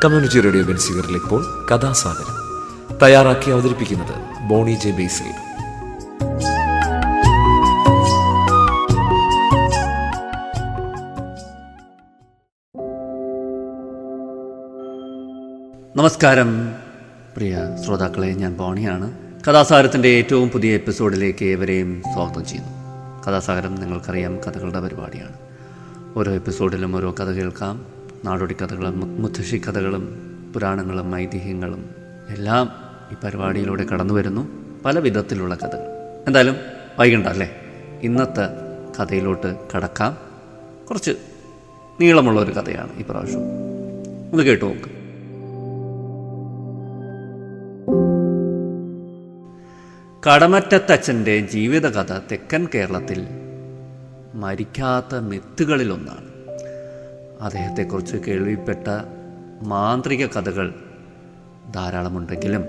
Community radio ബെൻസിഗറിൽ ഇപ്പോൾ കഥാസാഗരം തയ്യാറാക്കി അവതരിപ്പിക്കുന്നത് ബോണി ജെ ബേസിൽ. നമസ്കാരം പ്രിയ ശ്രോതാക്കളെ, ഞാൻ ബോണിയാണ്. കഥാസാഗരത്തിൻ്റെ ഏറ്റവും പുതിയ എപ്പിസോഡിലേക്ക് ഏവരെയും സ്വാഗതം ചെയ്യുന്നു. കഥാസാഗരം നിങ്ങൾക്കറിയാം, കഥകളുടെ പരിപാടിയാണ്. ഓരോ എപ്പിസോഡിലും ഓരോ കഥ കേൾക്കാം. നാടോടി കഥകളും മുത്തശ്ശി കഥകളും പുരാണങ്ങളും ഐതിഹ്യങ്ങളും എല്ലാം ഈ പരിപാടിയിലൂടെ കടന്നു വരുന്നു, പല വിധത്തിലുള്ള കഥകൾ. എന്തായാലും വൈകണ്ട അല്ലേ, ഇന്നത്തെ കഥയിലോട്ട് കടക്കാം. കുറച്ച് നീളമുള്ളൊരു കഥയാണ് ഈ പ്രാവശ്യം, ഒന്ന് കേട്ടു നോക്ക്. കടമറ്റത്തച്ഛൻ്റെ ജീവിതകഥ തെക്കൻ കേരളത്തിൽ മരിക്കാത്ത മിത്തുകളിലൊന്നാണ്. അദ്ദേഹത്തെക്കുറിച്ച് കേൾവിപ്പെട്ട മാന്ത്രിക കഥകൾ ധാരാളമുണ്ടെങ്കിലും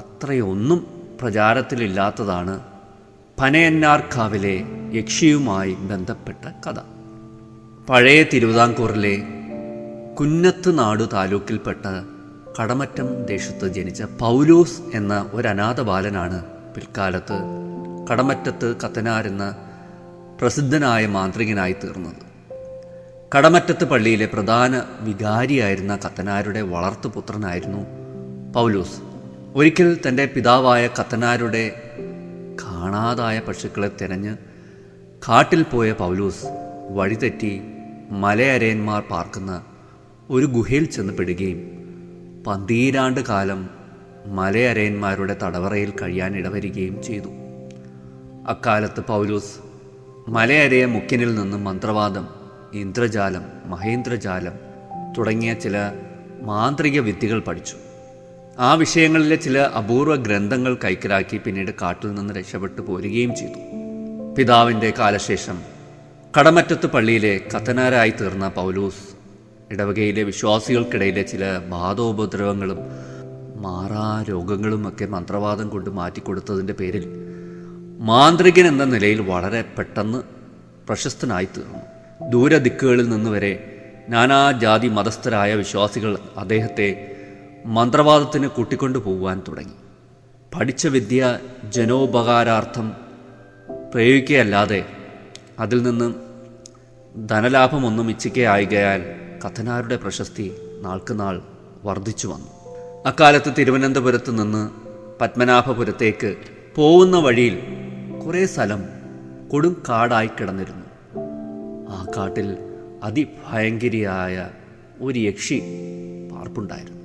അത്രയൊന്നും പ്രചാരത്തിലില്ലാത്തതാണ് പനയന്നാർക്കാവിലെ യക്ഷിയുമായി ബന്ധപ്പെട്ട കഥ. പഴയ തിരുവിതാംകൂറിലെ കുന്നത്ത് നാടു താലൂക്കിൽപ്പെട്ട കടമറ്റം ദേശത്ത് ജനിച്ച പൗലോസ് എന്ന ഒരു അനാഥ ബാലനാണ് പിൽക്കാലത്ത് കടമറ്റത്ത് കത്തനാരെന്ന പ്രസിദ്ധനായ മാന്ത്രികനായി തീർന്നത്. കടമറ്റത്ത് പള്ളിയിലെ പ്രധാന വികാരിയായിരുന്ന കത്തനാരുടെ വളർത്തുപുത്രനായിരുന്നു പൗലോസ്. ഒരിക്കൽ തൻ്റെ പിതാവായ കത്തനാരുടെ കാണാതായ പശുക്കളെ തിരഞ്ഞ് കാട്ടിൽ പോയ പൗലോസ് വഴിതെറ്റി മലയരയന്മാർ പാർക്കുന്ന ഒരു ഗുഹയിൽ ചെന്ന് പെടുകയും 12 കാലം മലയരയന്മാരുടെ തടവറയിൽ കഴിയാൻ ഇടവരികയും ചെയ്തു. അക്കാലത്ത് പൗലോസ് മലയരയ മുഖ്യനിൽ നിന്നും മന്ത്രവാദം, ഇന്ദ്രജാലം, മഹേന്ദ്രജാലം തുടങ്ങിയ ചില മാന്ത്രിക വിദ്യകൾ പഠിച്ചു. ആ വിഷയങ്ങളിലെ ചില അപൂർവ ഗ്രന്ഥങ്ങൾ കൈക്കലാക്കി പിന്നീട് കാട്ടിൽ നിന്ന് രക്ഷപ്പെട്ടു പോരുകയും ചെയ്തു. പിതാവിൻ്റെ കാലശേഷം കടമറ്റത്ത് പള്ളിയിലെ കത്തനാരായി തീർന്ന പൗലോസ് ഇടവകയിലെ വിശ്വാസികൾക്കിടയിലെ ചില ബാധോപദ്രവങ്ങളും മാറാരോഗങ്ങളുമൊക്കെ മന്ത്രവാദം കൊണ്ട് മാറ്റിക്കൊടുത്തതിൻ്റെ പേരിൽ മാന്ത്രികൻ എന്ന നിലയിൽ വളരെ പെട്ടെന്ന് പ്രശസ്തനായി തീർന്നു. ദൂരദിക്കുകളിൽ നിന്ന് വരെ നാനാജാതി മതസ്ഥരായ വിശ്വാസികൾ അദ്ദേഹത്തെ മന്ത്രവാദത്തിന് കൂട്ടിക്കൊണ്ടു പോകുവാൻ തുടങ്ങി. പഠിച്ച വിദ്യ ജനോപകാരാർത്ഥം പ്രയോഗിക്കുകയല്ലാതെ അതിൽ നിന്ന് ധനലാഭമൊന്നും ഇച്ഛിക്കുകയായികയാൽ കത്തനാരുടെ പ്രശസ്തി നാൾക്കുനാൾ വർദ്ധിച്ചു വന്നു. അക്കാലത്ത് തിരുവനന്തപുരത്ത് നിന്ന് പത്മനാഭപുരത്തേക്ക് പോകുന്ന വഴിയിൽ കുറേ സ്ഥലം കൊടും കാടായി കിടന്നിരുന്നു. ആ കാട്ടിൽ അതിഭയങ്കരിയായ ഒരു യക്ഷി പാർപ്പുണ്ടായിരുന്നു.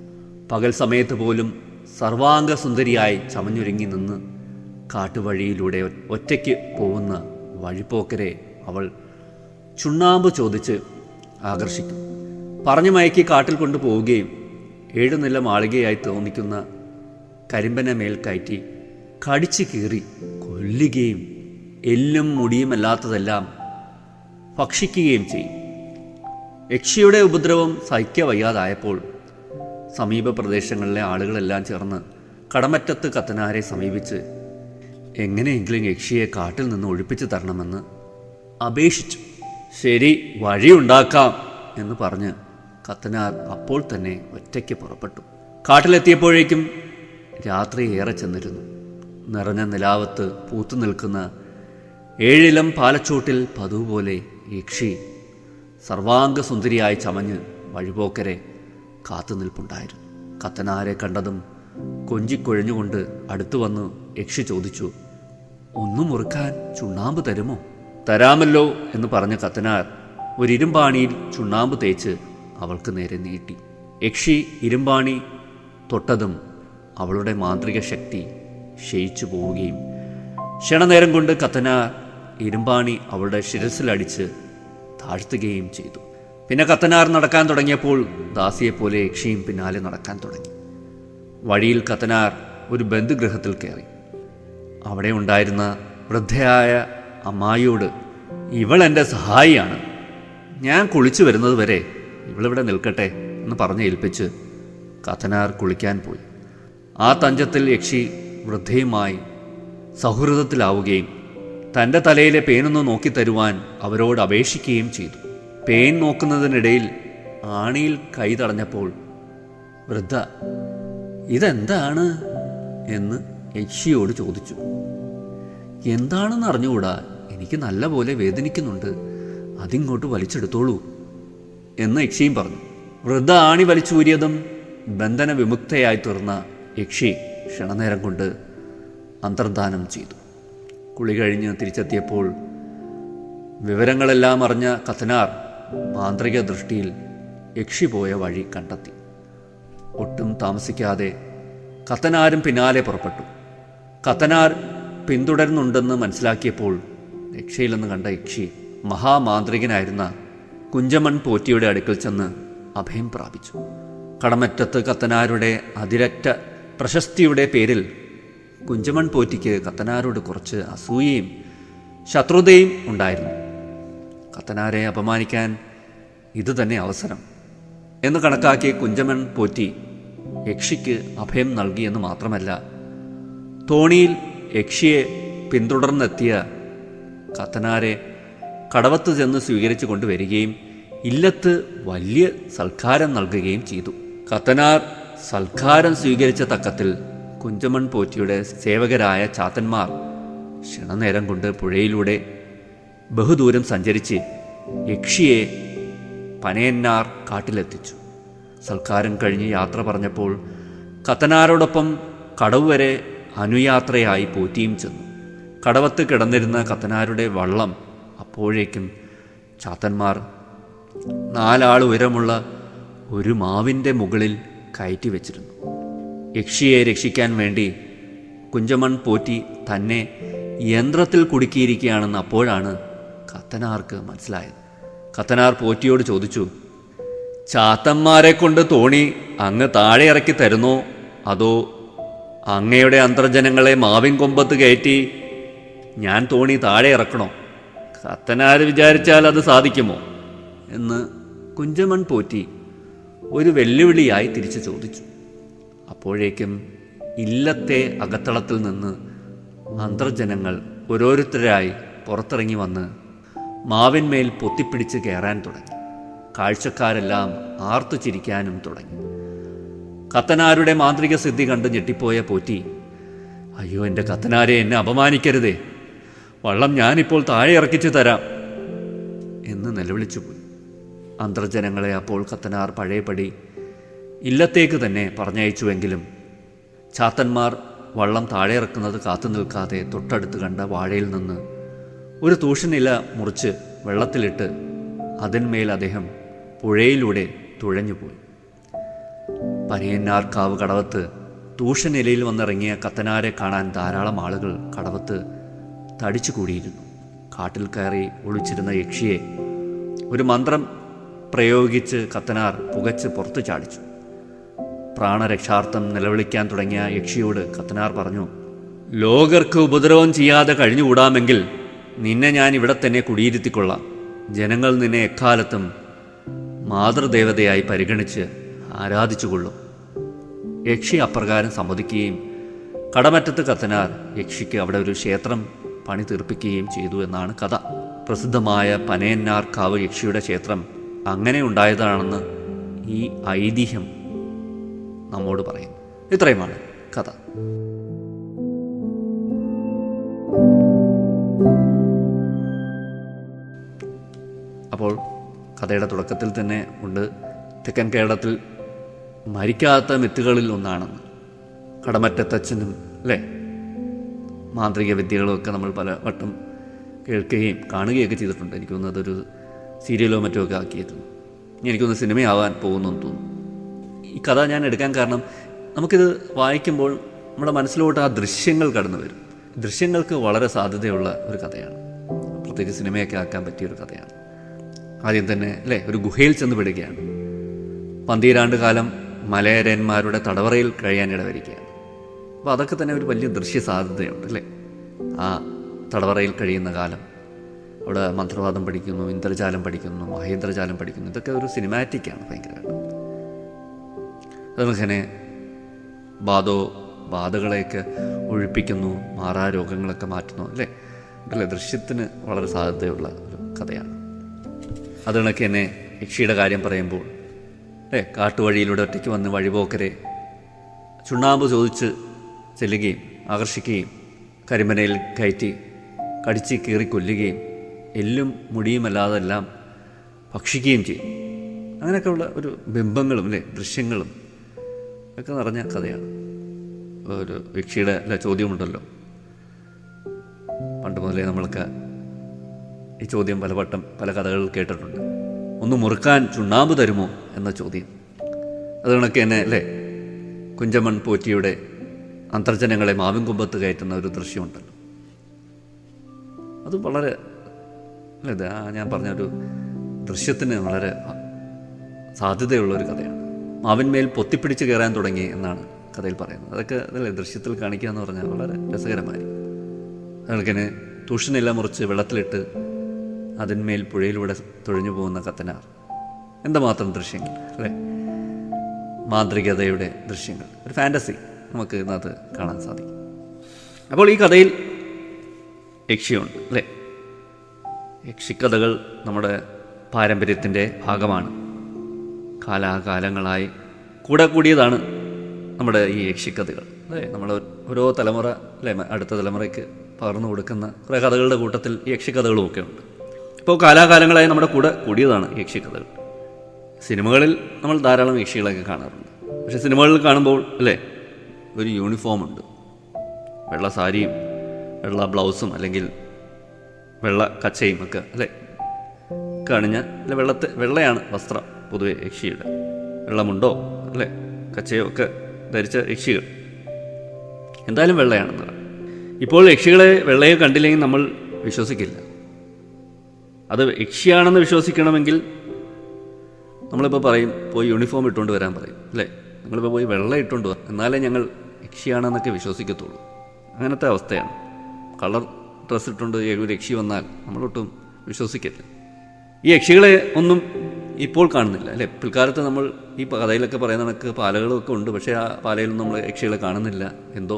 പകൽ സമയത്ത് പോലും സർവാംഗ സുന്ദരിയായി ചമഞ്ഞൊരുങ്ങി നിന്ന് കാട്ടുവഴിയിലൂടെ ഒറ്റയ്ക്ക് പോകുന്ന വഴിപ്പോക്കരെ അവൾ ചുണ്ണാമ്പ് ചോദിച്ച് ആകർഷിക്കും. പറഞ്ഞു മയക്കി കാട്ടിൽ കൊണ്ടുപോവുകയും 7 നില മാളികയായി തോന്നിക്കുന്ന കരിമ്പന മേൽ കയറ്റി കടിച്ചു കീറി കൊല്ലുകയും എല്ലും മുടിയുമല്ലാത്തതെല്ലാം ഭക്ഷിക്കുകയും ചെയ്യും. യക്ഷിയുടെ ഉപദ്രവം സഹിക്ക വയ്യാതായപ്പോൾ സമീപ പ്രദേശങ്ങളിലെ ആളുകളെല്ലാം ചേർന്ന് കടമറ്റത്ത് കത്തനാരെ സമീപിച്ച് എങ്ങനെയെങ്കിലും യക്ഷിയെ കാട്ടിൽ നിന്ന് ഒഴിപ്പിച്ചു തരണമെന്ന് അപേക്ഷിച്ചു. ശരി, വഴിയുണ്ടാക്കാം എന്ന് പറഞ്ഞ് കത്തനാർ അപ്പോൾ തന്നെ ഒറ്റയ്ക്ക് പുറപ്പെട്ടു. കാട്ടിലെത്തിയപ്പോഴേക്കും രാത്രി ഏറെ ചെന്നിരുന്നു. നിറഞ്ഞ നിലാവത്ത് പൂത്തു നിൽക്കുന്ന 7 ഇലം പാലച്ചൂട്ടിൽ പതിവ് പോലെ യക്ഷി സർവാംഗ സുന്ദരിയായി ചമഞ്ഞ് വഴിപോക്കരെ കാത്തു നിൽപ്പുണ്ടായിരുന്നു. കത്തനാരെ കണ്ടതും കൊഞ്ചിക്കൊഴഞ്ഞുകൊണ്ട് അടുത്തു വന്ന് യക്ഷി ചോദിച്ചു, ഒന്നു മുറുക്കാൻ ചുണ്ണാമ്പ് തരുമോ? തരാമല്ലോ എന്ന് പറഞ്ഞ കത്തനാർ ഒരു ഇരുമ്പാണിയിൽ ചുണ്ണാമ്പ് തേച്ച് അവൾക്ക് നേരെ നീട്ടി. യക്ഷി ഇരുമ്പാണി തൊട്ടതും അവളുടെ മാന്ത്രിക ശക്തി ക്ഷയിച്ചു പോവുകയും ക്ഷണനേരം കൊണ്ട് കത്തനാർ ഇരുമ്പാണി അവളുടെ ശിരസിലടിച്ച് താഴ്ത്തുകയും ചെയ്തു. പിന്നെ കത്തനാർ നടക്കാൻ തുടങ്ങിയപ്പോൾ ദാസിയെപ്പോലെ യക്ഷിയും പിന്നാലെ നടക്കാൻ തുടങ്ങി. വഴിയിൽ കത്തനാർ ഒരു ബന്ധുഗൃഹത്തിൽ കയറി. അവിടെ ഉണ്ടായിരുന്ന വൃദ്ധയായ അമ്മായിയോട്, ഇവൾ എൻ്റെ സഹായിയാണ്, ഞാൻ കുളിച്ചു വരുന്നത് വരെ ഇവളിവിടെ നിൽക്കട്ടെ എന്ന് പറഞ്ഞ് ഏൽപ്പിച്ച് കത്തനാർ കുളിക്കാൻ പോയി. ആ തഞ്ചത്തിൽ യക്ഷി വൃദ്ധയുമായി സൗഹൃദത്തിലാവുകയും തൻ്റെ തലയിലെ പേനൊന്ന് നോക്കിത്തരുവാൻ അവരോട് അപേക്ഷിക്കുകയും ചെയ്തു. പേൻ നോക്കുന്നതിനിടയിൽ ആണിയിൽ കൈ തടഞ്ഞപ്പോൾ വൃദ്ധ ഇതെന്താണ് എന്ന് യക്ഷിയോട് ചോദിച്ചു. എന്താണെന്ന് അറിഞ്ഞുകൂടാ, എനിക്ക് നല്ല പോലെ വേദനിക്കുന്നുണ്ട്, അതിങ്ങോട്ട് വലിച്ചെടുത്തോളൂ എന്ന് യക്ഷിയും പറഞ്ഞു. വൃദ്ധ ആണി വലിച്ചൂരിയതും ബന്ധന വിമുക്തയായി തീർന്ന യക്ഷി ക്ഷണനേരം കൊണ്ട് അന്തർധാനം ചെയ്തു. കുളി കഴിഞ്ഞ് തിരിച്ചെത്തിയപ്പോൾ വിവരങ്ങളെല്ലാം അറിഞ്ഞ കത്തനാർ മാന്ത്രിക ദൃഷ്ടിയിൽ യക്ഷി പോയ വഴി കണ്ടെത്തി. ഒട്ടും താമസിക്കാതെ കത്തനാരും പിന്നാലെ പുറപ്പെട്ടു. കത്തനാർ പിന്തുടരുന്നുണ്ടെന്ന് മനസ്സിലാക്കിയപ്പോൾ രക്ഷയിലെന്ന് കണ്ട യക്ഷി മഹാമാന്ത്രികനായിരുന്ന കുഞ്ചമൺ പോറ്റിയുടെ അടുക്കൽ ചെന്ന് അഭയം പ്രാപിച്ചു. കടമറ്റത്ത് കത്തനാരുടെ അതിരറ്റ പ്രശസ്തിയുടെ പേരിൽ കുഞ്ചമൺ പോറ്റിക്ക് കത്തനാരോട് കുറച്ച് അസൂയയും ശത്രുതയും ഉണ്ടായിരുന്നു. കത്തനാരെ അപമാനിക്കാൻ ഇത് തന്നെ അവസരം എന്ന് കണക്കാക്കി കുഞ്ചമൺ പോറ്റി യക്ഷിക്ക് അഭയം നൽകിയെന്ന് മാത്രമല്ല, തോണിയിൽ യക്ഷിയെ പിന്തുടർന്നെത്തിയ കത്തനാരെ കടവത്ത് ചെന്ന് സ്വീകരിച്ചു കൊണ്ടുവരികയും ഇല്ലത്ത് വലിയ സൽക്കാരം നൽകുകയും ചെയ്തു. കത്തനാർ സൽക്കാരം സ്വീകരിച്ച തക്കത്തിൽ കുഞ്ചമൺ പോറ്റിയുടെ സേവകരായ ചാത്തന്മാർ ക്ഷണനേരം കൊണ്ട് പുഴയിലൂടെ ബഹുദൂരം സഞ്ചരിച്ച് യക്ഷിയെ പനയന്നാർ കാട്ടിലെത്തിച്ചു. സൽക്കാരം കഴിഞ്ഞ് യാത്ര പറഞ്ഞപ്പോൾ കത്തനാരോടൊപ്പം കടവ് വരെ അനുയാത്രയായി പോറ്റിയും ചെന്നു. കടവത്ത് കിടന്നിരുന്ന കത്തനാരുടെ വള്ളം അപ്പോഴേക്കും ചാത്തന്മാർ 4 ആൾ ഉയരമുള്ള ഒരു മാവിൻ്റെ മുകളിൽ കയറ്റി വെച്ചിരുന്നു. യക്ഷിയെ രക്ഷിക്കാൻ വേണ്ടി കുഞ്ചമൺ പോറ്റി തന്നെ യന്ത്രത്തിൽ കുടുക്കിയിരിക്കുകയാണെന്ന് അപ്പോഴാണ് കത്തനാർക്ക് മനസ്സിലായത്. കത്തനാർ പോറ്റിയോട് ചോദിച്ചു, ചാത്തന്മാരെ കൊണ്ട് തോണി അങ്ങ് താഴെ ഇറക്കി തരുന്നോ, അതോ അങ്ങയുടെ അന്തർജനങ്ങളെ മാവിൻ കൊമ്പത്ത് കയറ്റി ഞാൻ തോണി താഴെ ഇറക്കണോ? കത്തനാർ വിചാരിച്ചാൽ അത് സാധിക്കുമോ എന്ന് കുഞ്ചമൺ പോറ്റി ഒരു വെല്ലുവിളിയായി തിരിച്ചു ചോദിച്ചു. അപ്പോഴേക്കും ഇല്ലത്തെ അകത്തളത്തിൽ നിന്ന് അന്തർജനങ്ങൾ ഓരോരുത്തരായി പുറത്തിറങ്ങി വന്ന് മാവിന്മേൽ പൊത്തിപ്പിടിച്ച് കയറാൻ തുടങ്ങി. കാഴ്ചക്കാരെല്ലാം ആർത്തു ചിരിക്കാനും തുടങ്ങി. കത്തനാരുടെ മാന്ത്രിക സിദ്ധി കണ്ട് ഞെട്ടിപ്പോയ പോറ്റി, അയ്യോ എൻ്റെ കത്തനാരെ, എന്നെ അപമാനിക്കരുതേ, വള്ളം ഞാനിപ്പോൾ താഴെ ഇറക്കിച്ചു തരാം എന്ന് നിലവിളിച്ചു പോയി. അന്തർജനങ്ങളെ അപ്പോൾ കത്തനാർ പഴയപടി ഇല്ലത്തേക്ക് തന്നെ പറഞ്ഞയച്ചുവെങ്കിലും ചാത്തന്മാർ വള്ളം താഴെ ഇറക്കുന്നത് കാത്തു നിൽക്കാതെ തൊട്ടടുത്ത് കണ്ട വാഴയിൽ നിന്ന് ഒരു തൂഷനില മുറിച്ച് വെള്ളത്തിലിട്ട് അതിന്മേൽ അദ്ദേഹം പുഴയിലൂടെ തുഴഞ്ഞുപോയി. പനയന്നാർക്കാവ് കടവത്ത് തൂഷനിലയിൽ വന്നിറങ്ങിയ കത്തനാരെ കാണാൻ ധാരാളം ആളുകൾ കടവത്ത് തടിച്ചുകൂടിയിരുന്നു. കാട്ടിൽ കയറി ഒളിച്ചിരുന്ന യക്ഷിയെ ഒരു മന്ത്രം പ്രയോഗിച്ച് കത്തനാർ പുകച്ച് പുറത്തു ചാടിച്ചു. പ്രാണരക്ഷാർത്ഥം നിലവിളിക്കാൻ തുടങ്ങിയ യക്ഷിയോട് കത്തനാർ പറഞ്ഞു, ലോകർക്ക് ഉപദ്രവം ചെയ്യാതെ കഴിഞ്ഞുകൂടാമെങ്കിൽ നിന്നെ ഞാൻ ഇവിടെ തന്നെ കുടിയിരുത്തിക്കൊള്ളാം. ജനങ്ങൾ നിന്നെ എക്കാലത്തും മാതൃദേവതയായി പരിഗണിച്ച് ആരാധിച്ചുകൊള്ളും. യക്ഷി അപ്രകാരം സമ്മതിക്കുകയും കടമറ്റത്ത് കത്തനാർ യക്ഷിക്ക് അവിടെ ഒരു ക്ഷേത്രം പണി തീർപ്പിക്കുകയും ചെയ്തു എന്നാണ് കഥ. പ്രസിദ്ധമായ പനയന്നാർക്കാവ് യക്ഷിയുടെ ക്ഷേത്രം അങ്ങനെ ഉണ്ടായതാണെന്ന് ഈ ഐതിഹ്യം നമ്മോട് പറയുന്നു. ഇത്രയുമാണ് കഥ. അപ്പോൾ കഥയുടെ തുടക്കത്തിൽ തന്നെ ഉണ്ട് തെക്കൻ കേരളത്തിൽ മരിക്കാത്ത മിത്തുകളിൽ ഒന്നാണെന്ന്. കടമറ്റത്തച്ഛനും അല്ലേ മാന്ത്രിക വിദ്യകളുമൊക്കെ നമ്മൾ പല വട്ടം കേൾക്കുകയും കാണുകയൊക്കെ ചെയ്തിട്ടുണ്ട്. എനിക്ക് തോന്നുന്നു അതൊരു സീരിയലോ മറ്റോ ഒക്കെ ആക്കിയിരുന്നു. എനിക്കൊന്ന് സിനിമയാവാൻ പോകുന്നെന്ന് തോന്നുന്നു. ഈ കഥ ഞാൻ എടുക്കാൻ കാരണം നമുക്കിത് വായിക്കുമ്പോൾ നമ്മുടെ മനസ്സിലോട്ട് ആ ദൃശ്യങ്ങൾ കടന്നു വരും. ദൃശ്യങ്ങൾക്ക് വളരെ സാധ്യതയുള്ള ഒരു കഥയാണ്. പ്രത്യേകിച്ച് സിനിമയൊക്കെ ആക്കാൻ പറ്റിയൊരു കഥയാണ്. ആദ്യം തന്നെ അല്ലേ ഒരു ഗുഹയിൽ ചെന്ന് പെടുകയാണ്. 12 കാലം മലയരന്മാരുടെ തടവറയിൽ കഴിയാനിടവരികയാണ്. അപ്പോൾ അതൊക്കെ തന്നെ ഒരു വലിയ ദൃശ്യ സാധ്യതയുണ്ട് അല്ലേ. ആ തടവറയിൽ കഴിയുന്ന കാലം, അവിടെ മന്ത്രവാദം പഠിക്കുന്നു, ഇന്ദ്രജാലം പഠിക്കുന്നു, മഹേന്ദ്രജാലം പഠിക്കുന്നു. ഇതൊക്കെ ഒരു സിനിമാറ്റിക്കാണ് ഭയങ്കരമായിട്ട്. അതുപോലെ ബാധകളെയൊക്കെ ഒഴിപ്പിക്കുന്നു, മാറാ രോഗങ്ങളൊക്കെ മാറ്റുന്നു അല്ലേ. ദൃശ്യത്തിന് വളരെ സാധ്യതയുള്ള ഒരു കഥയാണ്. അത് കണക്ക് തന്നെ യക്ഷിയുടെ കാര്യം പറയുമ്പോൾ കാട്ടുവഴിയിലൂടെ ഒറ്റയ്ക്ക് വന്ന് വഴിപോക്കരെ ചുണ്ണാമ്പ് ചോദിച്ച് ചെല്ലുകയും ആകർഷിക്കുകയും കരിമനയിൽ കയറ്റി കടിച്ച് കീറി കൊല്ലുകയും എല്ലും മുടിയുമല്ലാതെല്ലാം ഭക്ഷിക്കുകയും ചെയ്യും. അങ്ങനെയൊക്കെയുള്ള ഒരു ബിംബങ്ങളും ദൃശ്യങ്ങളും ഒക്കെ നിറഞ്ഞ കഥയാണ്. ഒരു യക്ഷിയുടെ ചോദ്യമുണ്ടല്ലോ, പണ്ട് മുതലേ നമ്മൾക്ക് ഈ ചോദ്യം പലവട്ടം പല കഥകളിൽ കേട്ടിട്ടുണ്ട്. ഒന്ന് മുറുക്കാൻ ചുണ്ണാമ്പ് തരുമോ എന്ന ചോദ്യം. അത് കണക്ക് തന്നെ കുഞ്ചമ്മൺ പോറ്റിയുടെ അന്തർജനങ്ങളെ മാവിൻ കൊമ്പത്ത് കയറ്റുന്ന ഒരു ദൃശ്യമുണ്ടല്ലോ. അത് വളരെ ഞാൻ പറഞ്ഞൊരു ദൃശ്യത്തിന് വളരെ സാധ്യതയുള്ളൊരു കഥയാണ്. മാവിന്മേൽ പൊത്തിപ്പിടിച്ച് കയറാൻ തുടങ്ങി എന്നാണ് കഥയിൽ പറയുന്നത്. അതൊക്കെ ദൃശ്യത്തിൽ കാണിക്കുക എന്ന് പറഞ്ഞാൽ വളരെ രസകരമായിരിക്കും. അതുകണക്കിന് തൂഷനെല്ലാം മുറിച്ച് വെള്ളത്തിലിട്ട് അതിന്മേൽ പുഴയിലൂടെ തുഴഞ്ഞു പോകുന്ന കത്തനാർ, എന്തുമാത്രം ദൃശ്യങ്ങൾ മാന്ത്രികതയുടെ ദൃശ്യങ്ങൾ, ഒരു ഫാൻറ്റസി നമുക്ക് ഇന്നത് കാണാൻ സാധിക്കും. അപ്പോൾ ഈ കഥയിൽ യക്ഷിയുണ്ട് യക്ഷിക്കഥകൾ നമ്മുടെ പാരമ്പര്യത്തിൻ്റെ ഭാഗമാണ്. കാലാകാലങ്ങളായി കൂടെ കൂടിയതാണ് നമ്മുടെ ഈ യക്ഷിക്കഥകൾ. നമ്മൾ ഓരോ തലമുറ അടുത്ത തലമുറയ്ക്ക് പകർന്നു കൊടുക്കുന്ന കുറേ കഥകളുടെ കൂട്ടത്തിൽ ഈ യക്ഷിക്കഥകളും ഒക്കെ ഉണ്ട്. ഇപ്പോൾ കാലാകാലങ്ങളായി നമ്മുടെ കൂടെ കൂടിയതാണ് യക്ഷിക്കഥകൾ. സിനിമകളിൽ നമ്മൾ ധാരാളം യക്ഷികളൊക്കെ കാണാറുണ്ട്. പക്ഷേ സിനിമകളിൽ കാണുമ്പോൾ ഒരു യൂണിഫോമുണ്ട്, വെള്ള സാരിയും വെള്ള ബ്ലൗസും അല്ലെങ്കിൽ വെള്ള കച്ചയും ഒക്കെ കണിഞ്ഞ വെള്ളയാണ് വസ്ത്രം പൊതുവെ യക്ഷിയുടെ. വെള്ളമുണ്ടോ കച്ചയോ ഒക്കെ ധരിച്ച യക്ഷികൾ എന്തായാലും വെള്ളയാണെന്ന് പറയാം. ഇപ്പോൾ യക്ഷികളെ വെള്ളയെ കണ്ടില്ലെങ്കിൽ നമ്മൾ വിശ്വസിക്കില്ല. അത് യക്ഷിയാണെന്ന് വിശ്വസിക്കണമെങ്കിൽ നമ്മളിപ്പോൾ പറയും പോയി യൂണിഫോം ഇട്ടുകൊണ്ട് വരാൻ പറയും നിങ്ങളിപ്പോൾ പോയി വെള്ളം ഇട്ടുകൊണ്ട് വരാം, എന്നാലേ ഞങ്ങൾ യക്ഷിയാണെന്നൊക്കെ വിശ്വസിക്കത്തുള്ളൂ. അങ്ങനത്തെ അവസ്ഥയാണ്. കളർ ഡ്രസ്സ് ഇട്ടുകൊണ്ട് ഒരു യക്ഷി വന്നാൽ നമ്മളൊട്ടും വിശ്വസിക്കില്ല. ഈ യക്ഷികളെ ഒന്നും ഇപ്പോൾ കാണുന്നില്ല പിൽക്കാലത്ത് നമ്മൾ ഈ കഥയിലൊക്കെ പറയുന്ന കണക്ക് പാലകളൊക്കെ ഉണ്ട്, പക്ഷേ ആ പാലയിലൊന്നും നമ്മൾ യക്ഷികളെ കാണുന്നില്ല. എന്തോ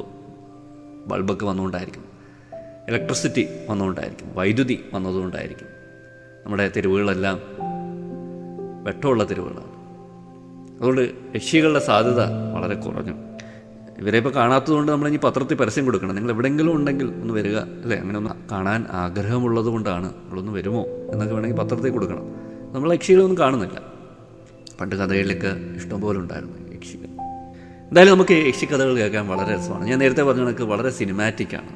ബൾബൊക്കെ വന്നുകൊണ്ടായിരിക്കും, ഇലക്ട്രിസിറ്റി വന്നുകൊണ്ടായിരിക്കും, വൈദ്യുതി വന്നതുകൊണ്ടായിരിക്കും. നമ്മുടെ തെരുവുകളെല്ലാം വെട്ടമുള്ള തെരുവുകളാണ്. അതുകൊണ്ട് യക്ഷികളുടെ സാധ്യത വളരെ കുറഞ്ഞു. ഇവരെ ഇപ്പോൾ കാണാത്തതുകൊണ്ട് നമ്മളിനി പത്രത്തിൽ പരസ്യം കൊടുക്കണം, നിങ്ങൾ എവിടെയെങ്കിലും ഉണ്ടെങ്കിൽ ഒന്ന് വരിക അങ്ങനെ ഒന്ന് കാണാൻ ആഗ്രഹമുള്ളത് കൊണ്ടാണ്, നിങ്ങളൊന്ന് വരുമോ എന്നൊക്കെ വേണമെങ്കിൽ പത്രത്തിൽ കൊടുക്കണം. നമ്മൾ യക്ഷികളൊന്നും കാണുന്നില്ല. പണ്ട് കഥകളിലൊക്കെ ഇഷ്ടംപോലെ ഉണ്ടായിരുന്നു യക്ഷികൾ. എന്തായാലും നമുക്ക് യക്ഷിക്കഥകൾ കേൾക്കാൻ വളരെ രസമാണ്. ഞാൻ നേരത്തെ പറഞ്ഞ കണക്ക് വളരെ സിനിമാറ്റിക്കാണ്,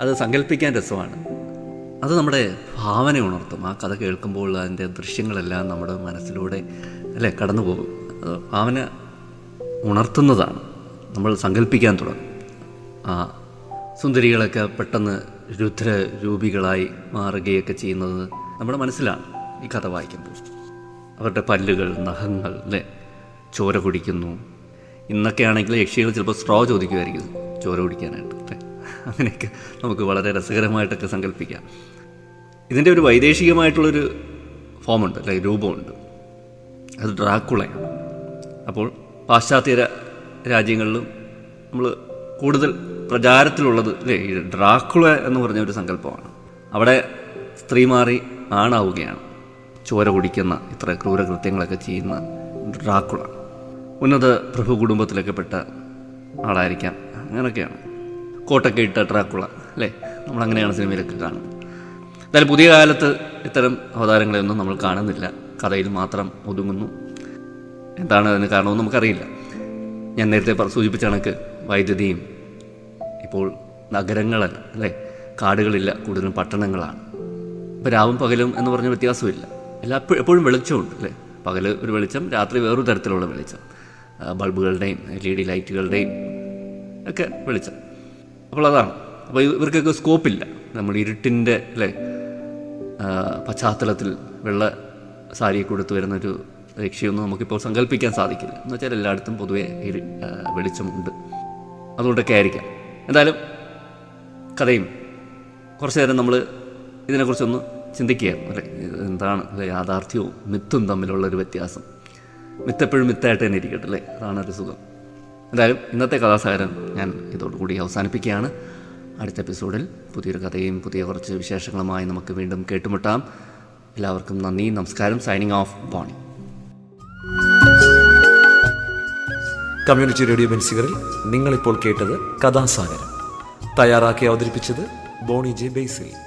അത് സങ്കല്പിക്കാൻ രസമാണ്. അത് നമ്മുടെ ഭാവന ഉണർത്തും. ആ കഥ കേൾക്കുമ്പോൾ അതിൻ്റെ ദൃശ്യങ്ങളെല്ലാം നമ്മുടെ മനസ്സിലൂടെ കടന്നു പോകും. അത് ഭാവന ഉണർത്തുന്നതാണ്. നമ്മൾ സങ്കല്പിക്കാൻ തുടങ്ങും. ആ സുന്ദരികളൊക്കെ പെട്ടെന്ന് രുദ്രരൂപികളായി മാറുകയൊക്കെ ചെയ്യുന്നത് നമ്മുടെ മനസ്സിലാണ് ഈ കഥ വായിക്കുമ്പോൾ. അവരുടെ പല്ലുകൾ, നഖങ്ങൾ ചോര കുടിക്കുന്നു. ഇന്നൊക്കെ ആണെങ്കിൽ യക്ഷികൾ ചിലപ്പോൾ സ്ട്രോ ചോദിക്കുമായിരിക്കും ചോര കുടിക്കാനായിട്ട്. അങ്ങനെയൊക്കെ നമുക്ക് വളരെ രസകരമായിട്ടൊക്കെ സങ്കല്പിക്കാം. ഇതിൻ്റെ ഒരു വൈദേശികമായിട്ടുള്ളൊരു ഫോമുണ്ട് രൂപമുണ്ട്. അത് ഡ്രാക്കുളയാണ്. അപ്പോൾ പാശ്ചാത്യ രാജ്യങ്ങളിലും നമ്മൾ കൂടുതൽ പ്രചാരത്തിലുള്ളത് ഈ ഡ്രാക്കുള എന്ന് പറഞ്ഞ ഒരു സങ്കല്പമാണ്. അവിടെ സ്ത്രീ മാറി ആണാവുകയാണ്. ചോര കുടിക്കുന്ന ഇത്ര ക്രൂരകൃത്യങ്ങളൊക്കെ ചെയ്യുന്ന ഡ്രാക്കുള ഉന്നത പ്രഭു കുടുംബത്തിലൊക്കെ പെട്ട ആളായിരിക്കാം. അങ്ങനെയൊക്കെയാണ്. കോട്ടൊക്കെ ഇട്ട ഡ്രാക്കുള നമ്മളങ്ങനെയാണ് സിനിമയിലൊക്കെ കാണുന്നത്. എന്തായാലും പുതിയ കാലത്ത് ഇത്തരം അവതാരങ്ങളെയൊന്നും നമ്മൾ കാണുന്നില്ല. കഥയിൽ മാത്രം ഒതുങ്ങുന്നു. എന്താണ് അതിന് കാരണമെന്ന് നമുക്കറിയില്ല. ഞാൻ നേരത്തെ സൂചിപ്പിച്ച കണക്ക് വൈദ്യുതിയും ഇപ്പോൾ നഗരങ്ങളല്ല കാടുകളില്ല, കൂടുതലും പട്ടണങ്ങളാണ്. ഇപ്പോൾ രാവും പകലും എന്ന് പറഞ്ഞ വ്യത്യാസമില്ല. എപ്പോഴും വെളിച്ചമുണ്ട് പകൽ ഒരു വെളിച്ചം, രാത്രി വേറൊരു തരത്തിലുള്ള വെളിച്ചം, ബൾബുകളുടെയും LED ലൈറ്റുകളുടെയും ഒക്കെ വെളിച്ചം. അപ്പോൾ അതാണ്. അപ്പോൾ ഇവർക്കൊക്കെ സ്കോപ്പില്ല. നമ്മൾ ഇരുട്ടിൻ്റെ പശ്ചാത്തലത്തിൽ വെള്ള സാരിയെ കൊടുത്തു വരുന്നൊരു യക്ഷിയൊന്നും നമുക്കിപ്പോൾ സങ്കല്പിക്കാൻ സാധിക്കില്ല. എന്ന് വെച്ചാൽ എല്ലായിടത്തും പൊതുവെ വെളിച്ചമുണ്ട്. അതുകൊണ്ടൊക്കെ ആയിരിക്കാം. എന്തായാലും കഥയും കുറച്ച് നേരം നമ്മൾ ഇതിനെക്കുറിച്ചൊന്ന് ചിന്തിക്കുകയായിരുന്നു എന്താണ് യാഥാർത്ഥ്യവും മിത്തും തമ്മിലുള്ളൊരു വ്യത്യാസം. മിത്തെപ്പോഴും മിത്തായിട്ട് തന്നെ ഇരിക്കട്ടെ അതാണൊരു സുഖം. എന്തായാലും ഇന്നത്തെ കഥാസാഗരം ഞാൻ ഇതോടുകൂടി അവസാനിപ്പിക്കുകയാണ്. അടുത്ത എപ്പിസോഡിൽ പുതിയൊരു കഥയും പുതിയ കുറച്ച് വിശേഷങ്ങളുമായി നമുക്ക് വീണ്ടും കേട്ടുമുട്ടാം. എല്ലാവർക്കും നന്ദി, നമസ്കാരം. Signing off, Boney. Community radio ബെൻസിഗറിൽ നിങ്ങളിപ്പോൾ കേട്ടത് കഥാസാഗരം. തയ്യാറാക്കി അവതരിപ്പിച്ചത് ബോണി ജെ ബേസിൽ.